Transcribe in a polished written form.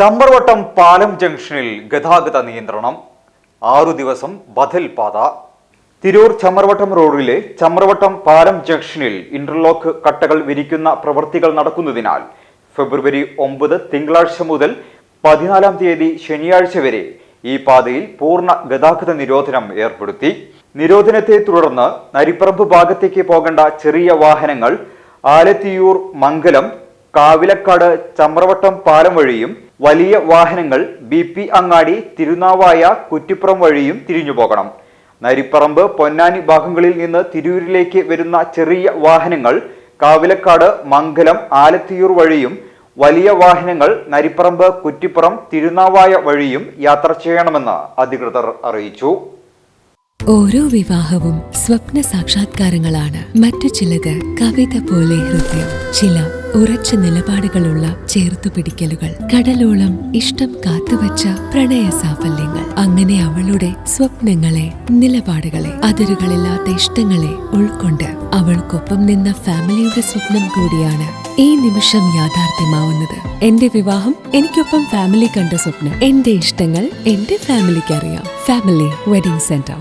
ചമ്രവട്ടം പാലം ജംഗ്ഷനിൽ ഗതാഗത നിയന്ത്രണം 6 ദിവസം ബദൽ പാത. തിരൂർ ചമ്രവട്ടം റോഡിലെ ചമ്രവട്ടം പാലം ജംഗ്ഷനിൽ ഇന്റർലോക്ക് കട്ടകൾ വിരിക്കുന്ന പ്രവൃത്തികൾ നടക്കുന്നതിനാൽ ഫെബ്രുവരി 9 തിങ്കളാഴ്ച മുതൽ 14 തീയതി ശനിയാഴ്ച വരെ ഈ പാതയിൽ പൂർണ്ണ ഗതാഗത നിരോധനം ഏർപ്പെടുത്തി. നിരോധനത്തെ തുടർന്ന് നരിപ്പറമ്പ് ഭാഗത്തേക്ക് പോകേണ്ട ചെറിയ വാഹനങ്ങൾ ആലത്തിയൂർ, മംഗലം, കാവിലക്കാട്, ചമ്രവട്ടം പാലം വഴിയും വലിയ വാഹനങ്ങൾ BP അങ്ങാടി, തിരുനാവായ, കുറ്റിപ്പുറം വഴിയും തിരിഞ്ഞുപോകണം. നരിപ്പറമ്പ്, പൊന്നാനി ഭാഗങ്ങളിൽ നിന്ന് തിരൂരിലേക്ക് വരുന്ന ചെറിയ വാഹനങ്ങൾ കാവിലക്കാട്, മംഗലം, ആലത്തിയൂർ വഴിയും വലിയ വാഹനങ്ങൾ നരിപ്പറമ്പ്, കുറ്റിപ്പുറം, തിരുനാവായ വഴിയും യാത്ര ചെയ്യണമെന്ന് അധികൃതർ അറിയിച്ചു. ഓരോ വിവാഹവും സ്വപ്ന സാക്ഷാത്കാരങ്ങളാണ്. മറ്റു ചിലത് കവിത പോലെ ഹൃദയം, ചില ഉറച്ച നിലപാടുകളുള്ള ചേർത്തുപിടിക്കലുകൾ, കടലോളം ഇഷ്ടം കാത്തുവച്ച പ്രണയ സാഫല്യങ്ങൾ. അങ്ങനെ അവളുടെ സ്വപ്നങ്ങളെ, നിലപാടുകളെ, അതിരുകളില്ലാത്ത ഇഷ്ടങ്ങളെ ഉൾക്കൊണ്ട് അവൾക്കൊപ്പം നിന്ന ഫാമിലിയുടെ സ്വപ്നം കൂടിയാണ് ഈ നിമിഷം യാഥാർത്ഥ്യമാവുന്നത്. എന്റെ വിവാഹം എനിക്കൊപ്പം ഫാമിലി കണ്ട സ്വപ്നം. എന്റെ ഇഷ്ടങ്ങൾ എന്റെ ഫാമിലിക്ക് അറിയാം. Family wedding centre.